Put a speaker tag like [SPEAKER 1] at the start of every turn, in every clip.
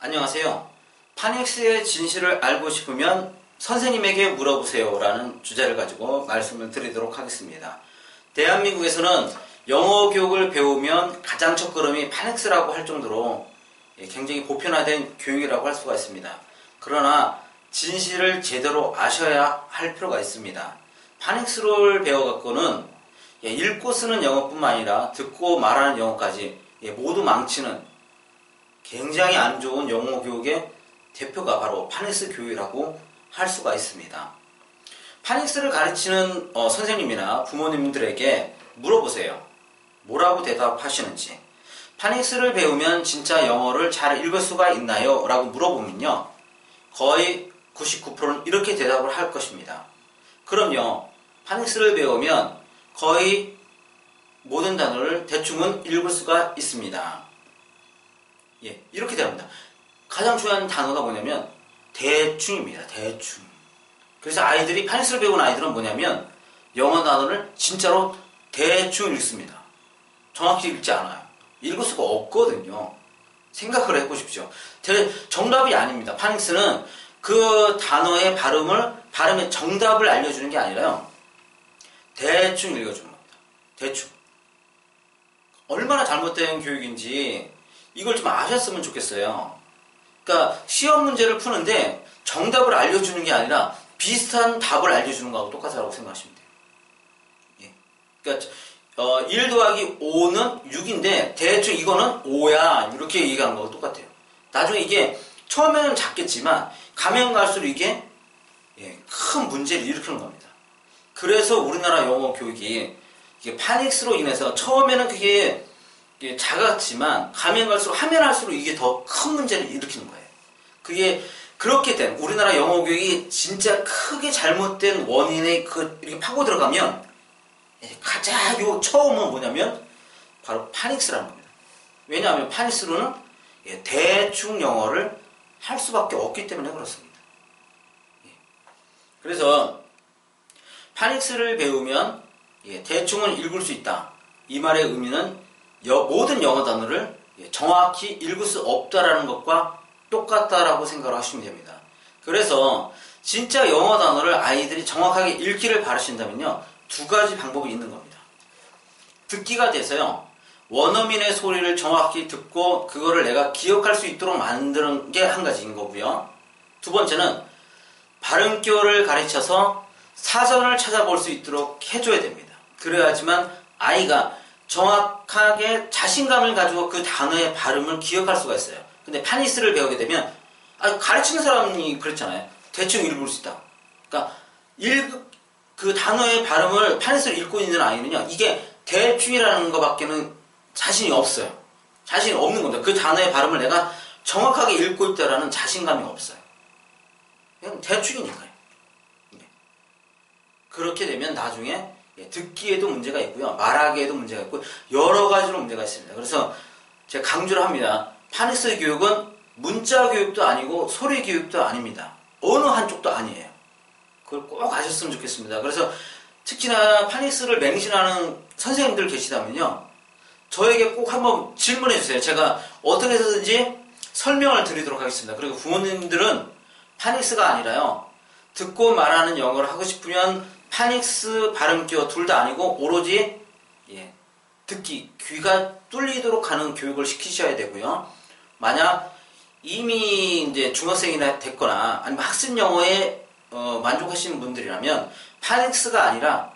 [SPEAKER 1] 안녕하세요. 파닉스의 진실을 알고 싶으면 선생님에게 물어보세요 라는 주제를 가지고 말씀을 드리도록 하겠습니다. 대한민국에서는 영어 교육을 배우면 가장 첫걸음이 파닉스라고 할 정도로 굉장히 보편화된 교육이라고 할 수가 있습니다. 그러나 진실을 제대로 아셔야 할 필요가 있습니다. 파닉스를 배워갖고는 읽고 쓰는 영어뿐만 아니라 듣고 말하는 영어까지 모두 망치는 굉장히 안 좋은 영어 교육의 대표가 바로 파닉스 교육이라고 할 수가 있습니다. 파닉스를 가르치는 선생님이나 부모님들에게 물어보세요. 뭐라고 대답하시는지. 파닉스를 배우면 진짜 영어를 잘 읽을 수가 있나요? 라고 물어보면요, 거의 99%는 이렇게 대답을 할 것입니다. 그럼요, 파닉스를 배우면 거의 모든 단어를 대충은 읽을 수가 있습니다. 이렇게 대답합니다. 가장 중요한 단어가 뭐냐면 대충입니다. 대충. 그래서 아이들이 파닉스를 배우는 아이들은 뭐냐면 영어 단어를 진짜로 대충 읽습니다. 정확히 읽지 않아요. 읽을 수가 없거든요. 생각을 해보십시오. 정답이 아닙니다. 파닉스는 그 단어의 발음의 정답을 알려주는 게 아니라요, 대충 읽어주는 겁니다. 대충. 얼마나 잘못된 교육인지 이걸 좀 아셨으면 좋겠어요. 그러니까 시험 문제를 푸는데 정답을 알려주는 게 아니라 비슷한 답을 알려주는 거하고 똑같다고 생각하시면 돼요. 그러니까 1 더하기 5는 6인데 대충 이거는 5야 이렇게 얘기하는 거하고 똑같아요. 나중에 이게 처음에는 작겠지만 가면 갈수록 이게 큰 문제를 일으키는 겁니다. 그래서 우리나라 영어 교육이 이게 파닉스로 인해서 처음에는 그게 작았지만 가면 갈수록 하면 할수록 이게 더 큰 문제를 일으키는 거예요. 그게 그렇게 된 우리나라 영어 교육이 진짜 크게 잘못된 원인에 이렇게 파고 들어가면 가장 처음은 뭐냐면 바로 파닉스라는 겁니다. 왜냐하면 파닉스로는 대충 영어를 할 수밖에 없기 때문에 그렇습니다. 그래서 파닉스를 배우면 대충은 읽을 수 있다. 이 말의 의미는 모든 영어 단어를 정확히 읽을 수 없다라는 것과 똑같다라고 생각을 하시면 됩니다. 그래서 진짜 영어 단어를 아이들이 정확하게 읽기를 바라신다면요, 두 가지 방법이 있는 겁니다. 듣기가 돼서요, 원어민의 소리를 정확히 듣고 그거를 내가 기억할 수 있도록 만드는 게 한 가지인 거고요. 두 번째는 발음교를 가르쳐서 사전을 찾아볼 수 있도록 해줘야 됩니다. 그래야지만 아이가 정확하게 자신감을 가지고 그 단어의 발음을 기억할 수가 있어요. 근데 파닉스를 배우게 되면 가르치는 사람이 그렇잖아요. 대충 읽을 수 있다. 그러니까 그 단어의 발음을 파닉스를 읽고 있는 아이는요, 이게 대충이라는 것밖에는 자신이 없어요. 자신이 없는 겁니다. 그 단어의 발음을 내가 정확하게 읽고 있다라는 자신감이 없어요. 그냥 대충이니까요. 그렇게 되면 나중에 듣기에도 문제가 있고요, 말하기에도 문제가 있고 여러 가지로 문제가 있습니다. 그래서 제가 강조를 합니다. 파닉스 교육은 문자 교육도 아니고 소리 교육도 아닙니다. 어느 한쪽도 아니에요. 그걸 꼭 아셨으면 좋겠습니다. 그래서 특히나 파닉스를 맹신하는 선생님들 계시다면요, 저에게 꼭 한번 질문해 주세요. 제가 어떻게 해서든지 설명을 드리도록 하겠습니다. 그리고 부모님들은 파닉스가 아니라요, 듣고 말하는 영어를 하고 싶으면 파닉스, 발음기어 둘 다 아니고 오로지 듣기, 귀가 뚫리도록 하는 교육을 시키셔야 되고요. 만약 이미 이제 중학생이나 됐거나 아니면 학습 영어에 만족하시는 분들이라면 파닉스가 아니라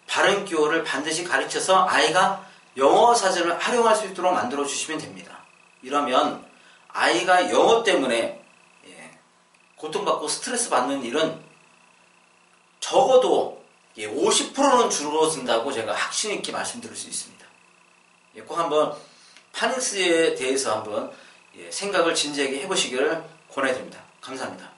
[SPEAKER 1] 발음기어를 반드시 가르쳐서 아이가 영어 사전을 활용할 수 있도록 만들어 주시면 됩니다. 이러면 아이가 영어 때문에 고통받고 스트레스 받는 일은 적어도 50%는 줄어든다고 제가 확신 있게 말씀드릴 수 있습니다. 꼭 한번 파닉스에 대해서 한번 생각을 진지하게 해보시기를 권해드립니다. 감사합니다.